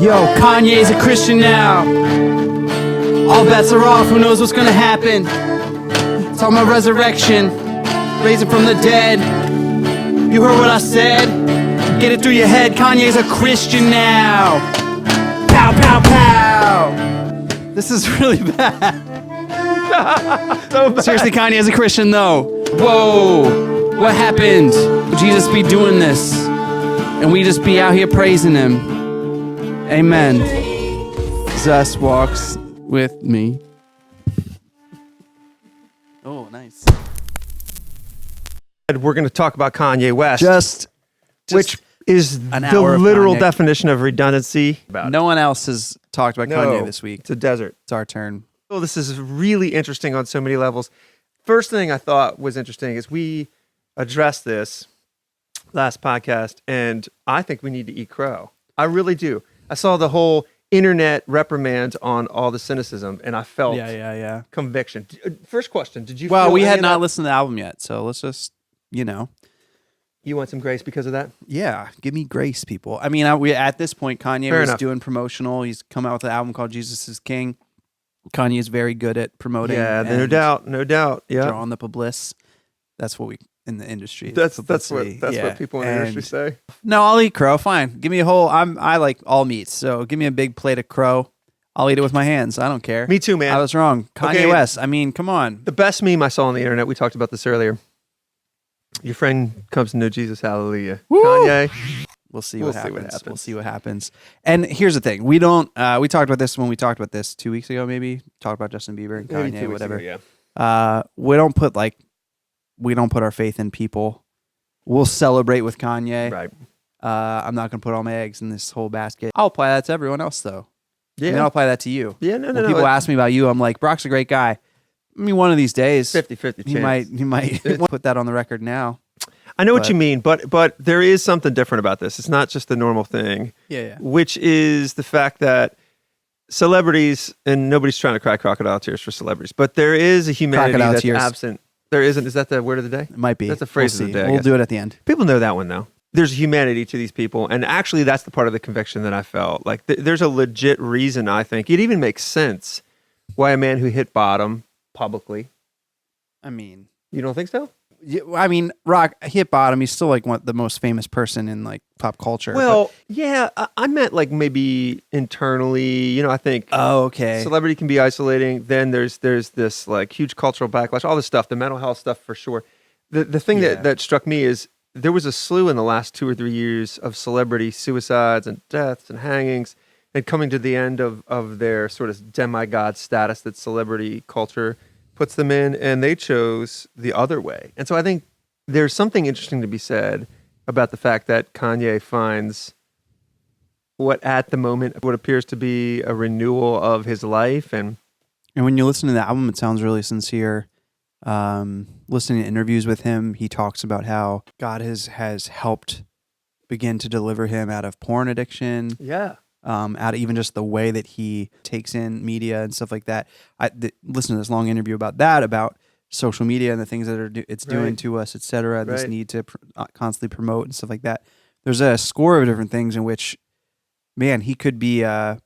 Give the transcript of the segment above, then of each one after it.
Yo, Kanye's a Christian now. All bets are off, who knows what's gonna happen. Talking about resurrection, raising from the dead. You heard what I said? Get it through your head, Kanye's a Christian now. Pow, pow, pow. This is really bad. So bad. Seriously, Kanye is a Christian though. Whoa, what happened? Would Jesus be doing this? And we just be out here praising him. Amen. Jesus walks with me. Oh, nice. We're going to talk about Kanye West, Just which is an the hour of literal Kanye. definition of redundancy. No one else has talked about Kanye this week. It's a desert. It's our turn. Oh, this is really interesting on so many levels. First thing I thought was interesting is we addressed this last podcast, and I think we need to eat crow. I really do. I saw the whole internet reprimand on all the cynicism, and I felt Yeah. conviction. First question, did you Well, feel we any had of not that? listened to the album yet, so let's just, You want some grace because of that? yeah, give me grace, people. I mean, we at this point, Kanye Fair was enough. doing promotional. He's come out with an album called Jesus is King. Kanye is very good at promoting. Yeah, no and doubt. Yeah, drawing the publicist. That's what we in the industry. that's what publicity. Yeah. what people in the And- industry say. No, I'll eat crow. Fine. Give me a whole. I like all meats, so give me a big plate of crow. I'll eat it with my hands. I don't care. Me too, man. I was wrong. Kanye Okay. West. I mean, come on. The best meme I saw on the internet, we talked about this earlier. Your friend comes to know Jesus, hallelujah. Woo! Kanye. We'll see We'll what see happens. what We'll happens. see what happens. And here's the thing: we don't. We talked about this when we talked about this 2 weeks ago. Maybe talked about Justin Bieber and Maybe Kanye, 2 weeks whatever. ago, yeah. We don't put our faith in people. We'll celebrate with Kanye. Right. I'm not going to put all my eggs in this whole basket. I'll apply that to everyone else, though. Yeah. I mean, I'll apply that to you. Yeah, no, When people ask me about you, I'm like, Brock's a great guy. I mean, one of these days, 50-50 chance. he might put that on the record now. I know what but- you mean, but there is something different about this. It's not just the normal thing, Yeah. which is the fact that celebrities, and nobody's trying to cry crocodile tears for celebrities, but there is a humanity Crocodile that's tears. absent. There isn't. Is that the word of the day? It might be. That's a phrase We'll of the see. day, I We'll guess. do it at the end. People know that one, though. There's humanity to these people, and actually that's the part of the conviction that I felt. Like, there's a legit reason, I think. It even makes sense why a man who hit bottom publicly. I mean, You don't think so? Rock hit bottom. He's still like the most famous person in like pop culture. Well, yeah, I meant like maybe internally. I think okay. celebrity can be isolating. Then there's this like huge cultural backlash, all this stuff, the mental health stuff for sure. The thing Yeah. that struck me is there was a slew in the last 2 or 3 years of celebrity suicides and deaths and hangings, and coming to the end of their sort of demigod status that celebrity culture puts them in, and they chose the other way. And so I think there's something interesting to be said about the fact that Kanye finds what at the moment what appears to be a renewal of his life. And when you listen to the album, it sounds really sincere. Listening to interviews with him, he talks about how God has helped begin to deliver him out of porn addiction. yeah, Out of even just the way that he takes in media and stuff like that. Listen to this long interview about that, about social media and the things that it's doing Right. to us, etc. This Right. need to constantly promote and stuff like that. There's a score of different things in which, man, he could be a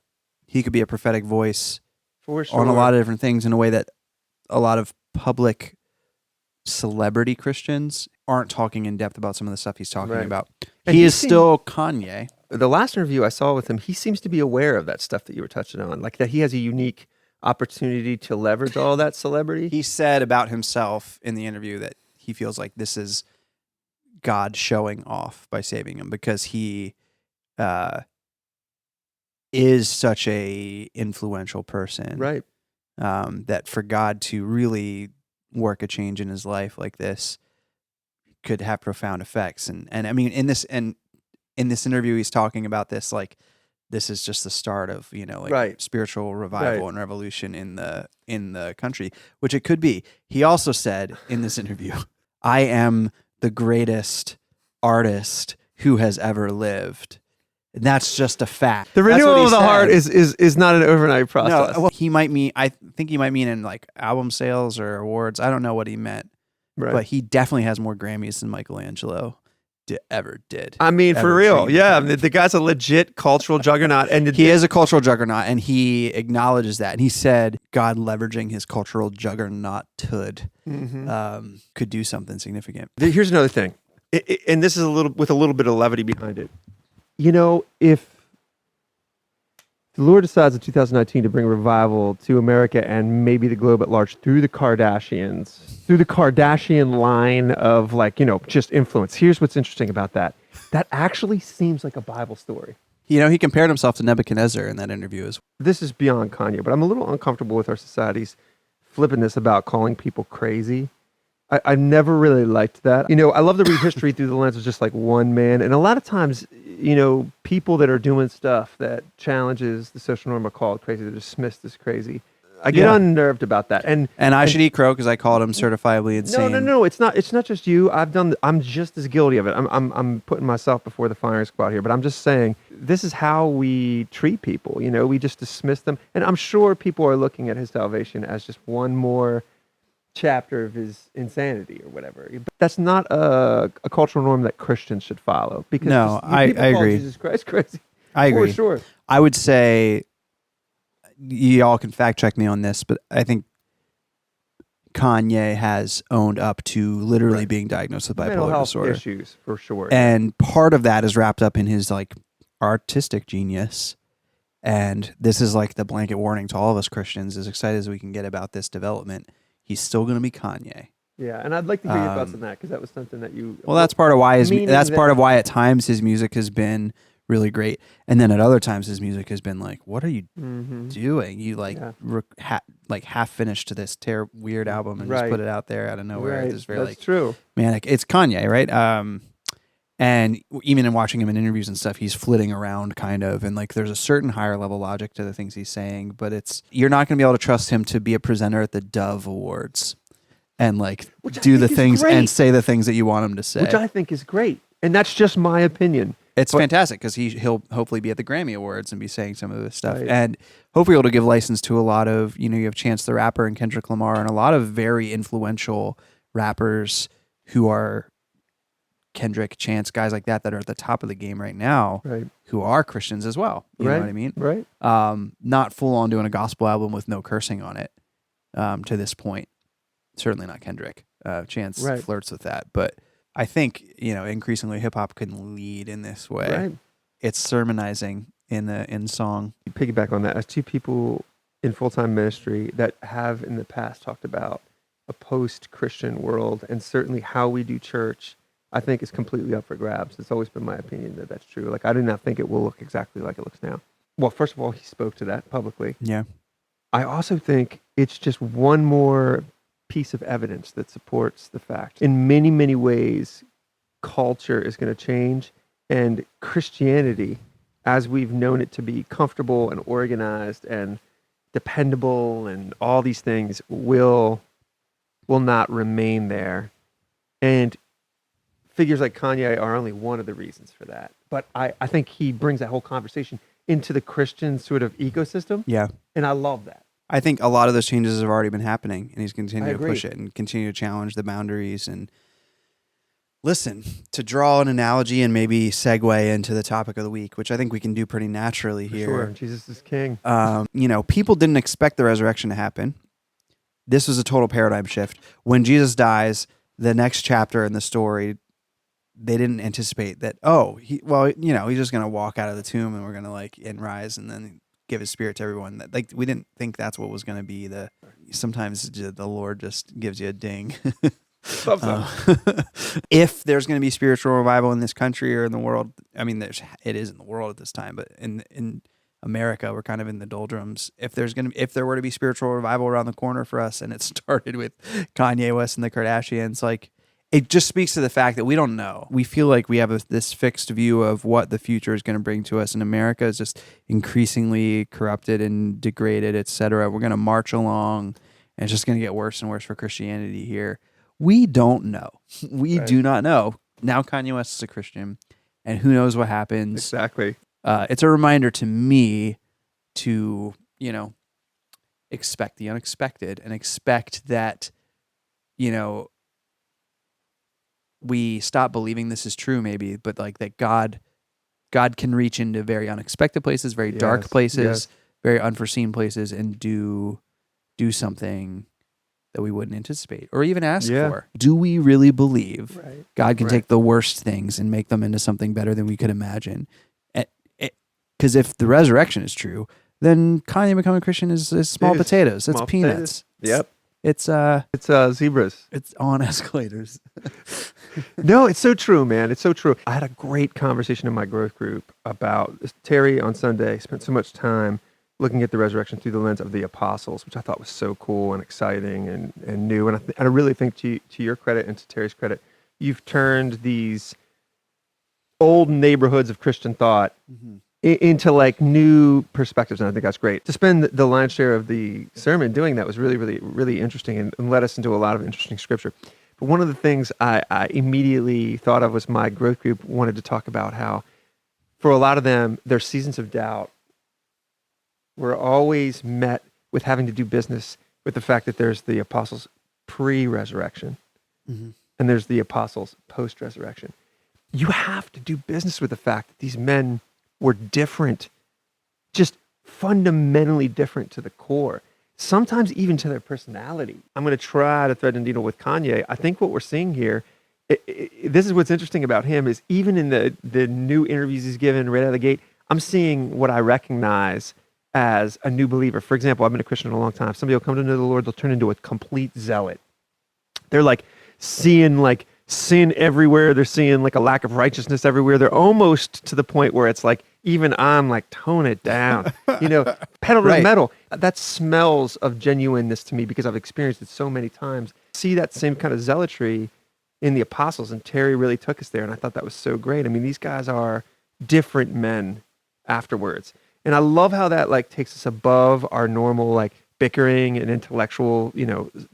prophetic voice for sure. on a lot of different things in a way that a lot of public celebrity Christians aren't talking in depth about some of the stuff he's talking Right. about. And He he is still Kanye. The last interview I saw with him, he seems to be aware of that stuff that you were touching on, like that he has a unique opportunity to leverage all that celebrity. He said about himself in the interview that he feels like this is God showing off by saving him because he is such a influential person, Right. that for God to really work a change in his life like this could have profound effects. And I mean, in this interview, he's talking about this like this is just the start of Right. spiritual revival Right. and revolution in the country, which it could be. He also said in this interview, "I am the greatest artist who has ever lived." And that's just a fact. The That's what renewal he of the said. heart is not an overnight process. No, well, he might mean. I think he might mean in like album sales or awards. I don't know what he meant, right. but he definitely has more Grammys than Michelangelo. ever did. I mean, for ever real. treated Yeah. him. The guy's a legit cultural juggernaut. And He is a cultural juggernaut, and he acknowledges that. And he said God leveraging his cultural juggernauthood could do something significant. Here's another thing. And this is with a little bit of levity behind it. You know, if the Lord decides in 2019 to bring revival to America and maybe the globe at large through the Kardashians, through the Kardashian line of just influence. Here's what's interesting about that. That actually seems like a Bible story. He compared himself to Nebuchadnezzar in that interview as well. This is beyond Kanye, but I'm a little uncomfortable with our society's flippantness about calling people crazy. I never really liked that. I love to read history through the lens of just like one man. And a lot of times, people that are doing stuff that challenges the social norm are called crazy. They're dismissed as crazy. I get unnerved about that. And I should eat crow because I called him certifiably insane. No. It's not just you. I'm just as guilty of it. I'm putting myself before the firing squad here, but I'm just saying this is how we treat people. We just dismiss them. And I'm sure people are looking at his salvation as just one more chapter of his insanity or whatever. But that's not a cultural norm that Christians should follow. Because I people call agree. Jesus Christ crazy. I agree. For sure. I would say, y'all can fact check me on this, but I think Kanye has owned up to literally being diagnosed with Mental bipolar health disorder. issues, for sure. And part of that is wrapped up in his like artistic genius. And this is like the blanket warning to all of us Christians, as excited as we can get about this development. He's still going to be Kanye. Yeah, and I'd like to hear your thoughts on that, because that was something that you... Well, that's part of why part of why at times his music has been really great, and then at other times his music has been like, "What are you doing? You half finished this weird album and just put it out there out of nowhere." Right. It's very That's true. man, it's Kanye, right? And even in watching him in interviews and stuff, he's flitting around kind of, and like there's a certain higher level logic to the things he's saying, but you're not going to be able to trust him to be a presenter at the Dove Awards and like do the things and say the things that you want him to say. Which I think is great. And that's just my opinion. It's fantastic because he'll hopefully be at the Grammy Awards and be saying some of this stuff. Right. And hopefully able to give license to a lot of, you have Chance the Rapper and Kendrick Lamar and a lot of very influential rappers who are Kendrick, Chance, guys like that are at the top of the game right now, Right. who are Christians as well. You know what I mean? Right. Not full on doing a gospel album with no cursing on it to this point. Certainly not Kendrick. Chance flirts with that. But I think, increasingly hip hop can lead in this way. Right. It's sermonizing in song. You piggyback on that. As two people in full-time ministry that have in the past talked about a post-Christian world, and certainly how we do church, I think is completely up for grabs. It's always been my opinion that that's true. Like, I do not think it will look exactly like it looks now. Well, first of all, he spoke to that publicly. Yeah. I also think it's just one more piece of evidence that supports the fact. In many, many ways, culture is going to change, and Christianity, as we've known it to be comfortable and organized and dependable and all these things, will not remain there. And figures like Kanye are only one of the reasons for that. But I think he brings that whole conversation into the Christian sort of ecosystem. Yeah. And I love that. I think a lot of those changes have already been happening, and he's continuing to agree. push it and continue to challenge the boundaries. And listen, to draw an analogy and maybe segue into the topic of the week, which I think we can do pretty naturally here. Sure, Jesus is king. People didn't expect the resurrection to happen. This was a total paradigm shift. When Jesus dies, the next chapter in the story, they didn't anticipate that, he's just going to walk out of the tomb and we're going to and rise and then give his spirit to everyone. That we didn't think that's what was going to be sometimes the Lord just gives you a ding. If there's going to be spiritual revival in this country or in the world, I mean, it is in the world at this time, but in America, we're kind of in the doldrums. If there were to be spiritual revival around the corner for us, and it started with Kanye West and the Kardashians, it just speaks to the fact that we don't know. We feel like we have this fixed view of what the future is going to bring to us, and America is just increasingly corrupted and degraded, etc. We're going to march along, and it's just going to get worse and worse for Christianity here. We don't know. We do not know. Now Kanye West is a Christian, and who knows what happens. Exactly. It's a reminder to me to, expect the unexpected and expect that, we stop believing this is true, maybe, but like that God can reach into very unexpected places, very dark Yes, places, yes. very unforeseen places, and do something that we wouldn't anticipate or even ask Yeah. for. Do we really believe Right. God can Right. take the worst things and make them into something better than we could imagine? Because if the resurrection is true, then Kanye becoming a Christian is small It is potatoes. It's small peanuts. Yep. It's Zebras. it's on escalators. No, it's so true, man. It's so true. I had a great conversation in my growth group about Terry on Sunday spent so much time looking at the resurrection through the lens of the apostles, which I thought was so cool and exciting and new. And I really think to your credit and to Terry's credit, you've turned these old neighborhoods of Christian thought into like new perspectives, and I think that's great. To spend the lion's share of the sermon doing that was really, really, really interesting and led us into a lot of interesting scripture. But one of the things I immediately thought of was my growth group wanted to talk about how, for a lot of them, their seasons of doubt were always met with having to do business with the fact that there's the apostles pre-resurrection and there's the apostles post-resurrection. You have to do business with the fact that these men were different, just fundamentally different to the core, sometimes even to their personality. I'm going to try to thread the needle with Kanye. I think what we're seeing here, this is what's interesting about him, is even in the new interviews he's given right out of the gate, I'm seeing what I recognize as a new believer. For example, I've been a Christian a long time. If somebody will come to know the Lord, they'll turn into a complete zealot. They're like seeing like sin everywhere. They're seeing like a lack of righteousness everywhere. They're almost to the point where it's like, even I'm like, tone it down, pedal to the metal. That smells of genuineness to me because I've experienced it so many times. See that same kind of zealotry in the apostles, and Terry really took us there, and I thought that was so great. I mean, these guys are different men afterwards. And I love how that like takes us above our normal like bickering and intellectual,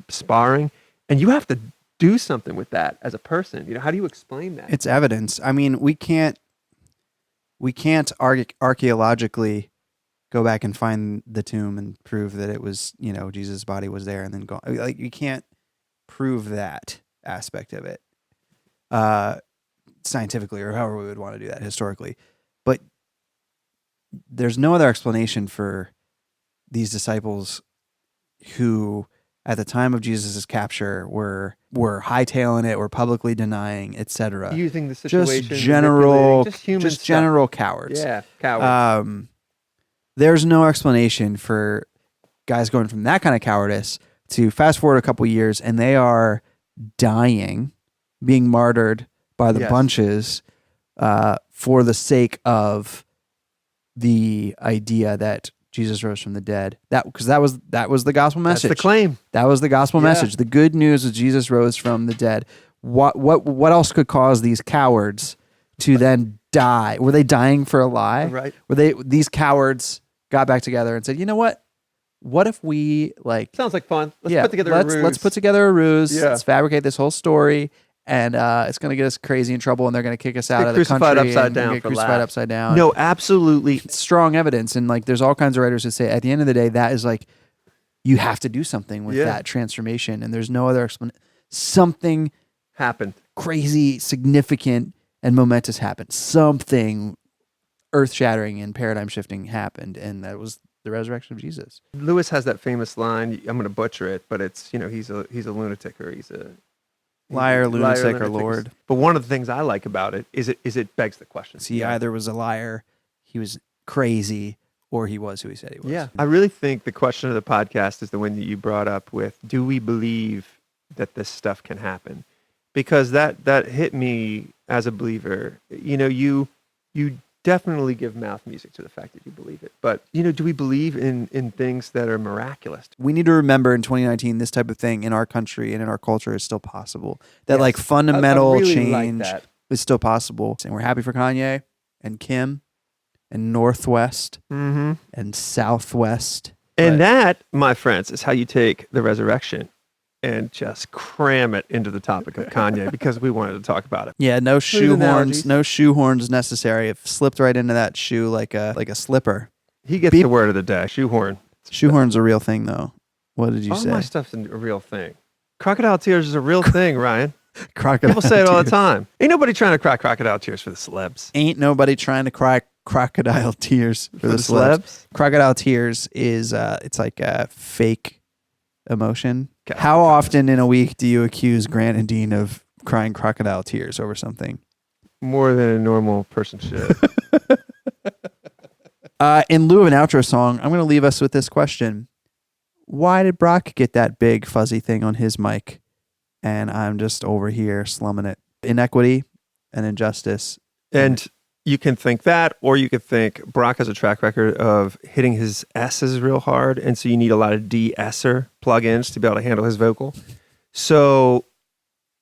sparring. And you have to do something with that as a person. How do you explain that? It's evidence. I mean, we can't archaeologically go back and find the tomb and prove that it was, Jesus' body was there and then go. Like, you can't prove that aspect of it scientifically or however we would want to do that historically. But there's no other explanation for these disciples who, at the time of Jesus' capture, were hightailing it, were publicly denying, etc. Using the situation, just general stuff. Cowards. Yeah, cowards. There's no explanation for guys going from that kind of cowardice to fast forward a couple years and they are dying, being martyred by the bunches for the sake of the idea that Jesus rose from the dead. Because that was the gospel message. That's the claim. That was the gospel message. The good news is Jesus rose from the dead. What else could cause these cowards to then die? Were they dying for a lie? Right. These cowards got back together and said, you know what? What if we sounds like fun. Let's put together a ruse. Let's put together a ruse. Yeah. Let's fabricate this whole story. And it's going to get us crazy in trouble, and they're going to kick us out of the country. Get crucified upside down. No, absolutely. Strong evidence. And there's all kinds of writers who say at the end of the day, that is you have to do something with that transformation. And there's no other explanation. Something happened. Crazy, significant, and momentous happened. Something earth-shattering and paradigm-shifting happened. And that was the resurrection of Jesus. Lewis has that famous line. I'm going to butcher it, but it's, he's a lunatic, or he's a liar, lunatic, or Lord. But one of the things I like about it is it begs the question. He either was a liar, he was crazy, or he was who he said he was. Yeah. I really think the question of the podcast is the one that you brought up with, do we believe that this stuff can happen? Because that hit me as a believer. You definitely give mouth music to the fact that you believe it. But, do we believe in things that are miraculous? We need to remember in 2019, this type of thing in our country and in our culture is still possible. That fundamental I really change like that. is still possible. And we're happy for Kanye and Kim and Northwest and Southwest. And that, my friends, is how you take the resurrection and just cram it into the topic of Kanye because we wanted to talk about it. Yeah, no shoehorns necessary. It slipped right into that shoe like a slipper. He gets the word of the day, shoehorn. Shoehorn's a real thing, though. What did you say? All my stuff's a real thing. Crocodile tears is a real thing, Ryan. Crocodile People say it all the tears. time. Ain't nobody trying to cry crocodile tears for the celebs. Ain't nobody trying to cry crocodile tears for the celebs. Crocodile tears is it's like a fake emotion. Okay. How often in a week do you accuse Grant and Dean of crying crocodile tears over something? More than a normal person should. In lieu of an outro song, I'm going to leave us with this question. Why did Brock get that big fuzzy thing on his mic? And I'm just over here slumming it. Inequity and injustice. And you can think that, or you could think Brock has a track record of hitting his S's real hard, and so you need a lot of de-esser plugins to be able to handle his vocal. So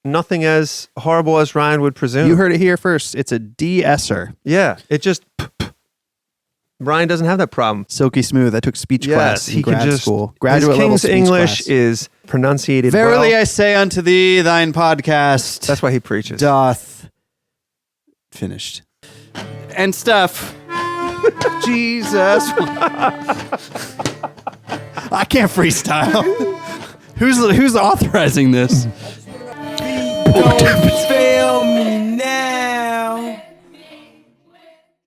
nothing as horrible as Ryan would presume. You heard it here first. It's a de-esser. Yeah, it just... Ryan doesn't have that problem. Silky smooth. I took speech class in grad school. His Graduate level King's speech English class. is pronunciated Verily well. I say unto thee, thine podcast That's why he preaches. doth... Finished. And stuff. Jesus. I can't freestyle. Who's authorizing this?